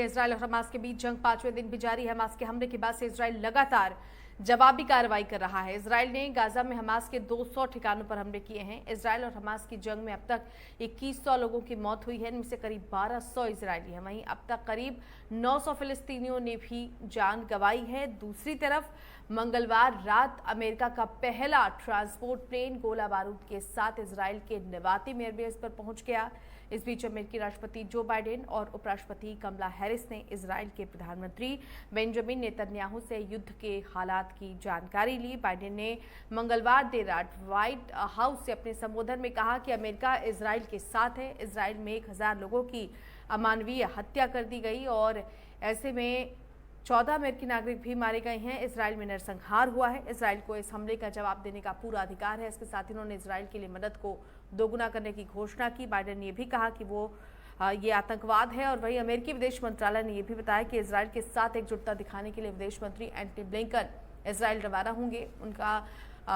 Israel और Hamas के बीच जंग 5वें दिन भी जारी है। हमास के हमले के बाद से इजरायल लगातार जवाबी कार्रवाई कर रहा है। इजरायल ने गाजा में हमास के 200 ठिकानों पर हमले किए हैं। इजरायल और हमास की जंग में अब तक 2100 लोगों की मौत हुई है, इनमें से करीब 1200 इजरायली हैं। वहीं अब तक करीब 900 फिलिस्तीनियों ने भी जान गंवाई है। दूसरी तरफ मंगलवार रात अमेरिका का पहला ट्रांसपोर्ट प्लेन गोला बारूद के साथ इजरायल के नेवातिम एयरबेस पर पहुंच गया। इस बीच अमेरिकी राष्ट्रपति जो बाइडेन और उपराष्ट्रपति कमला हैरिस ने इजरायल के प्रधानमंत्री बेंजामिन नेतन्याहू से युद्ध के हालात की जानकारी ली। बाइडेन ने मंगलवार देर रात व्हाइट हाउस से अपने संबोधन में कहा कि अमेरिका इजरायल के साथ है। इजरायल में 1000 लोगों की अमानवीय हत्या कर दी गई और ऐसे में 14 अमेरिकी नागरिक भी मारे गए हैं। इजरायल में नरसंहार हुआ है। इजरायल को इस हमले का जवाब देने का पूरा अधिकार है। इसके साथ ही उन्होंने इजरायल के लिए मदद को दोगुना करने की घोषणा की। बाइडेन ने यह भी कहा कि वो ये आतंकवाद है। और वहीं अमेरिकी विदेश मंत्रालय ने यह भी बताया कि इजरायल के साथ एकजुटता दिखाने के लिए विदेश मंत्री एंटनी ब्लिंकन इजरायल रवाना होंगे। उनका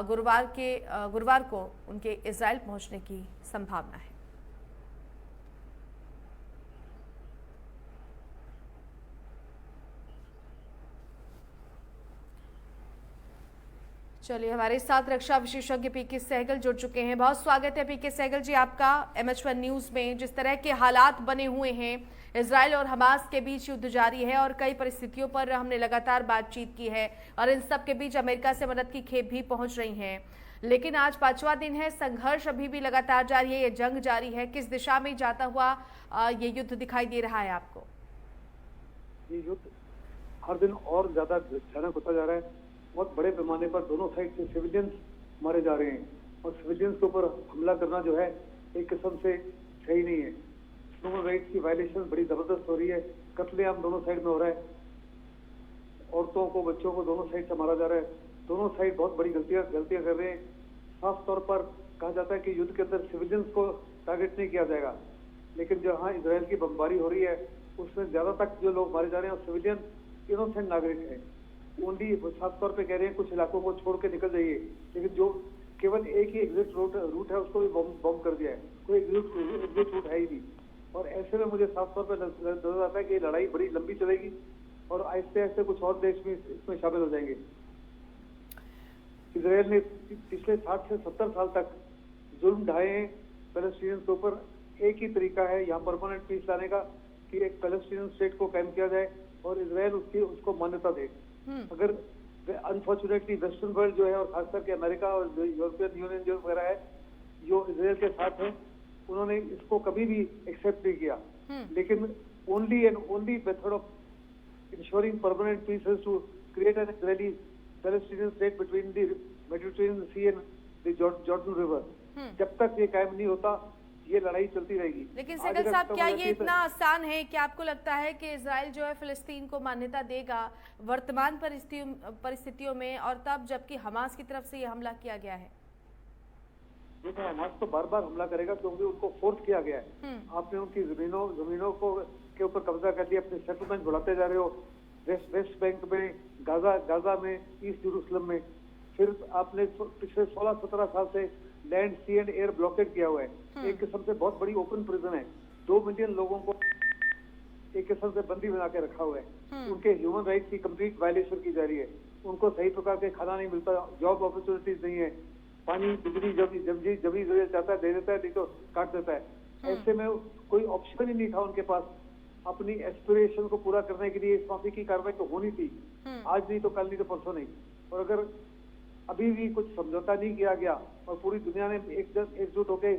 गुरुवार को उनके इजरायल पहुंचने की संभावना है। चलिए, हमारे साथ रक्षा विशेषज्ञ पीके सहगल जुड़ चुके हैं। बहुत स्वागत है पीके सहगल जी आपका MH1 न्यूज में। जिस तरह के हालात बने हुए हैं, इजरायल और हमास के बीच युद्ध जारी है और कई परिस्थितियों पर हमने लगातार बातचीत की है और इन सब के बीच अमेरिका से मदद की खेप भी पहुंच रही है, लेकिन आज 5वां दिन है, संघर्ष अभी भी लगातार जारी है, ये जंग जारी है। किस दिशा में जाता हुआ ये युद्ध दिखाई दे रहा है आपको? ये युद्ध हर दिन और ज्यादा भयानक होता जा रहा है। बहुत बड़े पैमाने पर दोनों साइड से सिविलियंस मारे जा रहे हैं और सिविलियंस के ऊपर हमला करना जो है एक किस्म से सही नहीं है। ह्यूमन राइट्स की वायलेशन बड़ी जबरदस्त हो रही है। कत्लेआम दोनों साइड में हो रहा है। औरतों को, बच्चों को दोनों साइड से मारा जा रहा है। दोनों साइड बहुत बड़ी गलतियां कर रहे हैं। साफ तौर पर कहा जाता है कि युद्ध के अंदर सिविलियंस को टारगेट नहीं किया जाएगा, लेकिन जहाँ इजरायल की बमबारी हो रही है उसमें ज्यादा तक जो लोग मारे जा रहे हैं और सिविलियन इनोसेंट नागरिक है। ओनली साफ तौर पे कह रहे हैं कुछ इलाकों को छोड़ के निकल जाइए, लेकिन जो केवल एक ही एग्जिट रूट है उसको भी बॉम्ब कर दिया है। कोई एग्जिट रूट है ही नहीं। और ऐसे में मुझे साफ तौर पर नजर आता है कि लड़ाई बड़ी लंबी चलेगी और आहिस्ते आहिस्ते कुछ और देश भी इसमें शामिल हो जाएंगे। इजरायल ने पिछले 60 से 70 साल तक जुल्म ढाए हैं पैलेस्टीनियंस के ऊपर। एक ही तरीका है यहाँ परमानेंट पीस लाने का कि एक पैलेस्टीनियन स्टेट को कायम किया जाए और इजरायल उसको मान्यता दे। अगर अनफॉर्चुनेटली वेस्टर्न वर्ल्ड जो है और खासकर के अमेरिका और यूरोपियन यूनियन जो वगैरह है जो इजरायल के साथ है, उन्होंने इसको कभी भी एक्सेप्ट नहीं किया। लेकिन only and only method of insuring permanent peace is to create an Israeli Palestinian state between the Mediterranean sea and the Jordan river. जब तक ये कायम नहीं होता ये लड़ाई चलती रहेगी। लेकिन सहगल साहब, क्या ये इतना आसान है? क्या आपको लगता है कि इजरायल जो है फिलिस्तीन को मान्यता देगा वर्तमान परिस्थितियों में, और तब जबकि हमास की तरफ से ये हमला किया गया है? देखो, हमास तो बार बार हमला करेगा क्योंकि उनको फोर्स किया गया है। आपने उनकी जमीनों को के ऊपर कब्जा कर लिया, अपने सेटलमेंट बढ़ाते जा रहे हो वेस्ट बैंक में, गाजा में, ईस्ट जेरूसलम में। फिर आपने पिछले 16-17 साल से land, sea and air blockade किया हुआ है। एक किस्म से बहुत बड़ी ओपन प्रिजन है। 2 मिलियन लोगों को एक किस्म से बंदी बना के रखा हुआ है। उनके ह्यूमन राइट्स की कंप्लीट वायलेशन की जा रही है। उनको सही प्रकार के खाना नहीं मिलता, जॉब अपॉर्चुनिटीज नहीं है, पानी बिजली जब चाहता है दे देता है, नहीं तो काट देता है। ऐसे में कोई ऑप्शन ही नहीं था उनके पास अपनी एस्पिरेशन को पूरा करने के लिए। इस माफी की कार्रवाई तो होनी थी, आज नहीं तो कल, नहीं तो परसों नहीं। और अगर अभी भी कुछ समझौता नहीं किया गया और पूरी दुनिया ने एकजुट होकर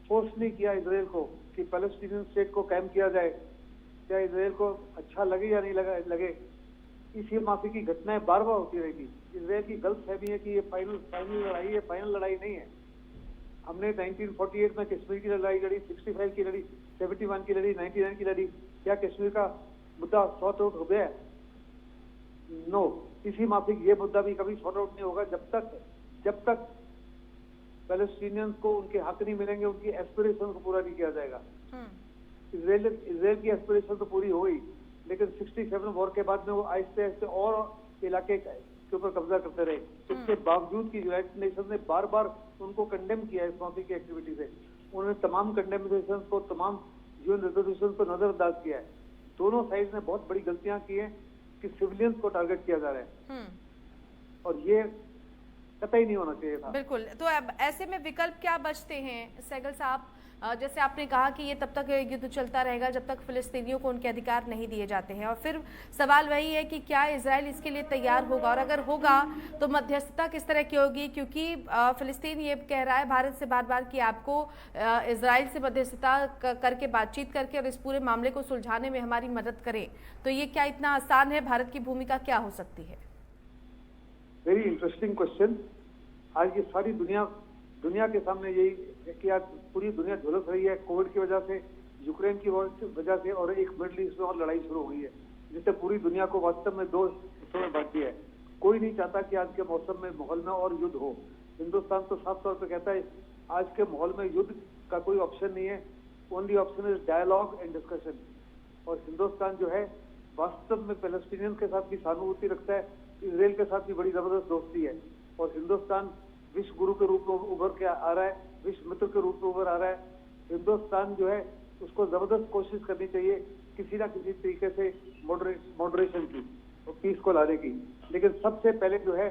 फोर्स नहीं किया इजरायल को कि पैलेस्टीनियन स्टेट को कायम किया जाए, चाहे इजरायल को अच्छा लगे या नहीं लगे, इसी माफी की घटनाएं बार बार होती रहेगी। इजरायल की गलतफहमी है कि ये फाइनल लड़ाई है। फाइनल लड़ाई नहीं है। हमने 1948 में कश्मीर की लड़ाई लड़ी, 65 की लड़ी, 71 की लड़ी, 99 की लड़ी। क्या कश्मीर का मुद्दा सॉर्ट आउट हो गया? नो। इसी माफी ये मुद्दा भी कभी सॉर्ट आउट नहीं होगा जब तक पैलेस्टीनियंस को उनके हक नहीं मिलेंगे, उनकी एस्पिरेशन को पूरा नहीं किया जाएगा। इजरायल की एस्पिरेशन तो पूरी हो गई, लेकिन 67 वॉर के बाद में वो आहिस्ते आहिस्ते और इलाके के ऊपर कब्जा करते रहे। इसके बावजूद की यूनाइटेड नेशन ने बार बार उनको कंडेम किया इस माफी की एक्टिविटी से। उन्होंने तमाम कंडेमनेशन को, तमाम यूएन रेजोल्यूशन को नजरअंदाज किया है। दोनों साइड ने बहुत बड़ी गलतियां की हैं कि सिविलियंस को टारगेट किया जा रहा है, और ये कतई नहीं होना चाहिए था। बिल्कुल। तो अब ऐसे में विकल्प क्या बचते हैं सहगल साहब? जैसे आपने कहा कि ये तब तक युद्ध चलता रहेगा जब तक फिलिस्तीनियों को उनके अधिकार नहीं दिए जाते हैं, और फिर सवाल वही है कि क्या इजराइल इसके लिए तैयार होगा, और अगर होगा तो मध्यस्थता किस तरह की होगी? क्योंकि फिलिस्तीन ये कह रहा है भारत से बार बार कि आपको इजराइल से मध्यस्थता करके बातचीत करके और इस पूरे मामले को सुलझाने में हमारी मदद करें। तो ये क्या इतना आसान है? भारत की भूमिका क्या हो सकती है? Very interesting question. आज ये सारी दुनिया के सामने यही है कि आज पूरी दुनिया झुलस रही है कोविड की वजह से, यूक्रेन की वजह से, और एक मिडिल ईस्ट में और लड़ाई शुरू हो गई है जिससे पूरी दुनिया को वास्तव में दो हिस्सों में बांट दिया है। कोई नहीं चाहता कि आज के मौसम में माहौल में और युद्ध हो। हिंदुस्तान तो साफ तौर पर कहता है आज के माहौल में युद्ध का कोई ऑप्शन नहीं है, only option is dialogue and discussion. और हिंदुस्तान जो है वास्तव में पैलेस्टीनियन के साथ भी सहानुभूति रखता है, इसराइल के साथ भी बड़ी जबरदस्त दोस्ती है, और हिंदुस्तान विश्व गुरु के रूप में उभर के आ रहा है, विश्व मित्र के रूप में उभर आ रहा है। हिंदुस्तान जो है उसको जबरदस्त कोशिश करनी चाहिए किसी ना किसी तरीके से मॉडरेशन की और पीस को लाने की। लेकिन सबसे पहले जो है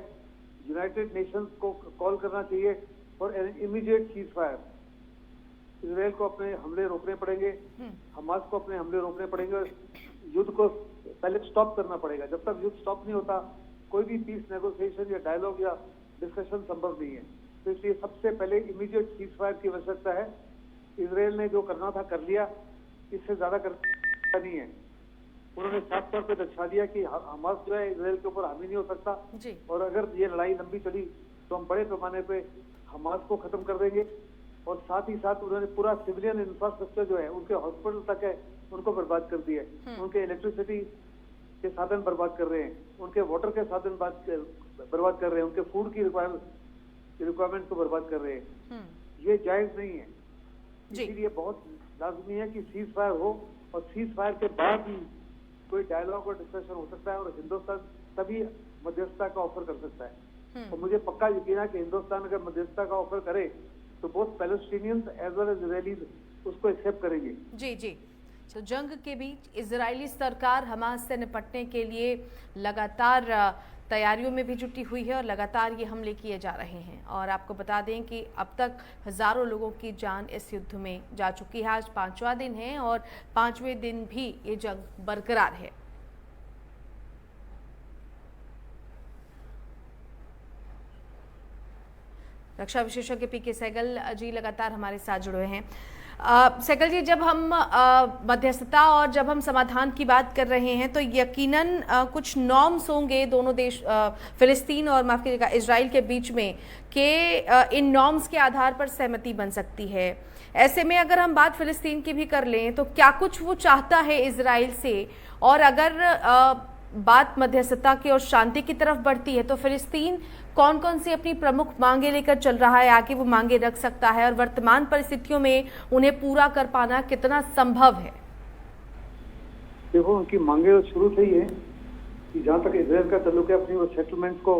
यूनाइटेड नेशंस को कॉल करना चाहिए for an immediate cease fire. Israel को अपने हमले रोकने पड़ेंगे, हमास को अपने हमले रोकने पड़ेंगे, युद्ध को पहले स्टॉप करना पड़ेगा। जब तक युद्ध स्टॉप नहीं होता कोई भी पीस नेगोशिएशन या डायलॉग या डिस्कशन संभव नहीं है। तो इसलिए सबसे पहले इमीडिएट सीज फायर की आवश्यकता है। इसराइल ने जो करना था कर लिया, इससे ज्यादा करना नहीं है। उन्होंने साफ तौर पर दर्शा दिया कि हमास जो है इसराइल के ऊपर हावी नहीं हो सकता, और अगर ये लड़ाई लंबी चली तो हम बड़े पैमाने पे हमास को खत्म कर देंगे। और साथ ही साथ उन्होंने पूरा सिविलियन इंफ्रास्ट्रक्चर जो है, उनके हॉस्पिटल तक है, उनको बर्बाद कर दिया है। उनके इलेक्ट्रिसिटी के साधन बर्बाद कर रहे हैं, उनके वाटर के साधन बर्बाद कर रहे हैं, उनके फूड की रिक्वायरमेंट को बर्बाद कर रहे हैं। ये जायज नहीं है। इसीलिए बहुत लाजमी है कि सीज फायर हो, और सीज फायर के बाद ही कोई डायलॉग और डिस्कशन हो सकता है, और हिंदुस्तान तभी मध्यस्थता का ऑफर कर सकता है। और मुझे पक्का यकीन है कि हिंदुस्तान अगर मध्यस्थता का ऑफर करे तो both Palestinians as well as Israelis उसको एक्सेप्ट करेंगे। जी जी। तो जंग के बीच इजरायली सरकार हमास से निपटने के लिए लगातार तैयारियों में भी जुटी हुई है, और लगातार ये हमले किए जा रहे हैं। और आपको बता दें कि अब तक हजारों लोगों की जान इस युद्ध में जा चुकी है। आज 5वां दिन है, और 5वें दिन भी ये जंग बरकरार है। रक्षा विशेषज्ञ पीके सहगल जी लगातार हमारे साथ जुड़े हैं। सहगल जी, जब हम मध्यस्थता और जब हम समाधान की बात कर रहे हैं तो यकीनन कुछ नॉर्म्स होंगे दोनों देश फिलिस्तीन और माफ कीजिएगा इसराइल के बीच में कि इन नॉर्म्स के आधार पर सहमति बन सकती है। ऐसे में अगर हम बात फिलिस्तीन की भी कर लें तो क्या कुछ वो चाहता है इसराइल से, और अगर बात मध्यस्थता की और शांति की तरफ बढ़ती है तो फिलिस्तीन कौन कौन सी अपनी प्रमुख मांगे लेकर चल रहा है, आगे वो मांगे रख सकता है, और वर्तमान परिस्थितियों में उन्हें पूरा कर पाना कितना संभव है? देखो, उनकी मांगे तो शुरू से ही है कि जहां तक इजराइल का ताल्लुक है अपनी वो सेटलमेंट को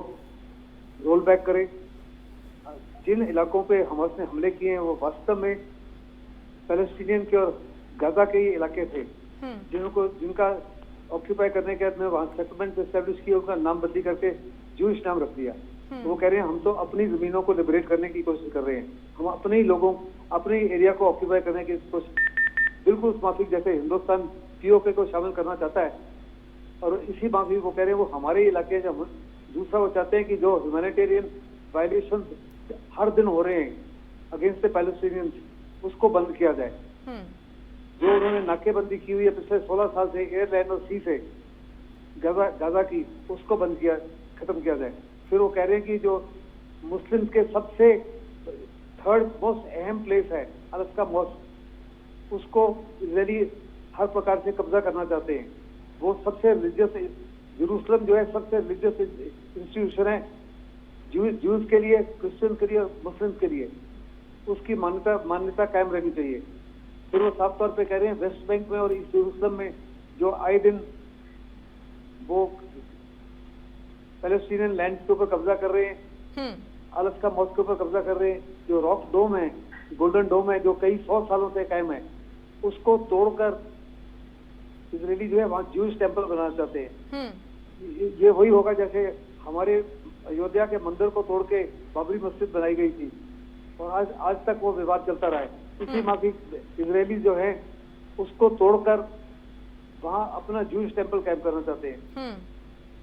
रोल बैक करे। जिन इलाकों पे हमास ने हमले किए हैं वो वास्तव में पैलेस्टीनियन के और गाजा के ही इलाके थे, जिनका ऑक्यूपाई करने के बाद में वहां सेटलमेंट एस्टेब्लिश किया, उनका नाम बदली करके जूइश नाम रख दिया। वो कह रहे हैं हम तो अपनी जमीनों को लिबरेट करने की कोशिश कर रहे हैं, हम अपने ही लोगों अपने एरिया को ऑक्यूपाई करने की कोशिश, बिल्कुल उस माफिक जैसे हिंदुस्तान पीओके को शामिल करना चाहता है। और इसी माफिक वो कह रहे हैं वो हमारे इलाके जब दूसरा वो चाहते हैं कि जो ह्यूमैनिटेरियन वायलेशन हर दिन हो रहे हैं अगेंस्ट द पैलेस्टीनियंस उसको बंद किया जाए। जो उन्होंने नाकेबंदी की हुई है पिछले 16 साल से एयरलाइन और सी से गाजा की, उसको बंद किया, खत्म किया जाए। फिर वो कह रहे हैं कि जो मुस्लिम के सबसे थर्ड मोस्ट अहम प्लेस है अलास्का मॉस्क, उसको इजरायली हर प्रकार से कब्जा करना चाहते हैं। वो सबसे रिलीजियस, जेरूसलम जो है सबसे रिलीजियस इंस्टीट्यूशन है ज्यूज के लिए, क्रिश्चियन के लिए, मुस्लिम के लिए, उसकी मान्यता कायम रहनी चाहिए। फिर वो साफ तौर पे कह रहे हैं वेस्ट बैंक में और ईस्ट जेरूसलम में जो आए दिन वो पैलेस्टीनियन लैंड के ऊपर कब्जा कर रहे हैं, अलास्का मॉस्क के ऊपर कब्जा कर रहे हैं, जो रॉक डोम है, गोल्डन डोम है, जो कई 100 सालों से कायम है, उसको तोड़कर इजरायली जो है वहाँ ज्यूइश टेम्पल बनाना चाहते हैं। हम्म, ये वही होगा जैसे हमारे अयोध्या के मंदिर को तोड़ के बाबरी मस्जिद बनाई गई थी और आज तक वो विवाद चलता रहा है। इसी माफी इजरायली जो है उसको तोड़कर वहाँ अपना ज्यूइश टेम्पल कायम करना चाहते हैं। हम्म,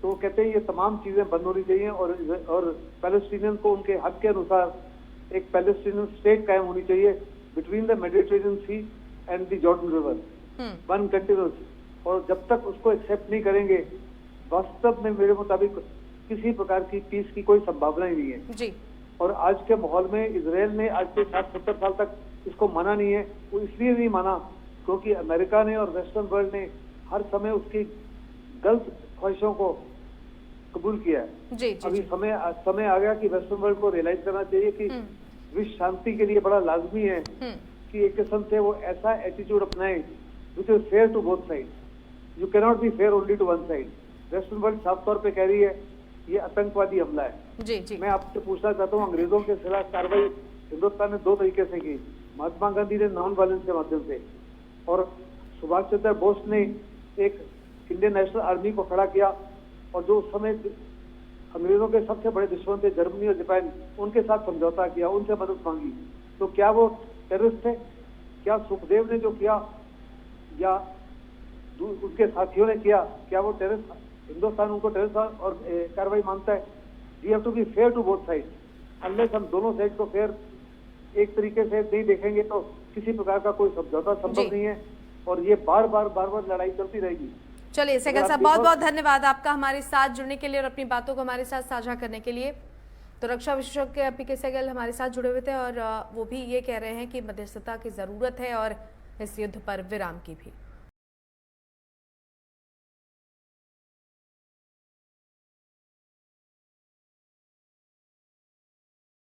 तो कहते हैं ये तमाम चीजें बंद होनी चाहिए और पैलेस्टीनियन को उनके हक के अनुसार एक पैलेस्टीनियन स्टेट कायम होनी चाहिए between the Mediterranean sea and the Jordan river, one continuous. और जब तक उसको एक्सेप्ट नहीं करेंगे वास्तव में मेरे मुताबिक किसी प्रकार की पीस की कोई संभावना ही नहीं है जी। और आज के माहौल में इजराइल ने आज से 60-70 साल तक इसको माना नहीं है। वो इसलिए नहीं माना क्योंकि अमेरिका ने और वेस्टर्न वर्ल्ड ने हर समय उसकी गलत ख्वाहिशों को कबूल किया है। जी जी अभी जी। समय आ गया कि वेस्टर्न वर्ल्ड को रियलाइज करना चाहिए कि विश्व शांति के लिए बड़ा लाजमी है कि एक किस्म से वो ऐसा एटीट्यूड अपनाए which is fair to both side. You cannot be fair only to one side. Western world साफ तौर पे कह रही है ये आतंकवादी हमला है। जी जी। मैं आपसे पूछना चाहता हूँ अंग्रेजों के खिलाफ कार्रवाई हिंदुस्तान ने 2 तरीके से की। महात्मा गांधी ने नॉन वायलेंस के माध्यम से और सुभाष चंद्र बोस ने एक इंडियन नेशनल आर्मी को खड़ा किया और जो उस समय अंग्रेजों के सबसे बड़े दुश्मन थे जर्मनी और जापान, उनके साथ समझौता किया, उनसे मदद मांगी। तो क्या वो टेररिस्ट थे? क्या सुखदेव ने जो किया या उनके साथियों ने किया, क्या वो टेररिस्ट? हिंदुस्तान उनको टेररिस्ट और कार्रवाई मानता है। We have to be fair to both side. Unless हम दोनों साइड को फेयर एक तरीके से नहीं देखेंगे तो किसी प्रकार का कोई समझौता संभव नहीं है और ये बार बार लड़ाई चलती रहेगी। चलिए सहगल साहब, बहुत बहुत धन्यवाद आपका हमारे साथ जुड़ने के लिए और अपनी बातों को हमारे साथ साझा करने के लिए। तो रक्षा विशेषज्ञ पीके सहगल हमारे साथ जुड़े हुए थे और वो भी ये कह रहे हैं कि मध्यस्थता की जरूरत है और इस युद्ध पर विराम की भी।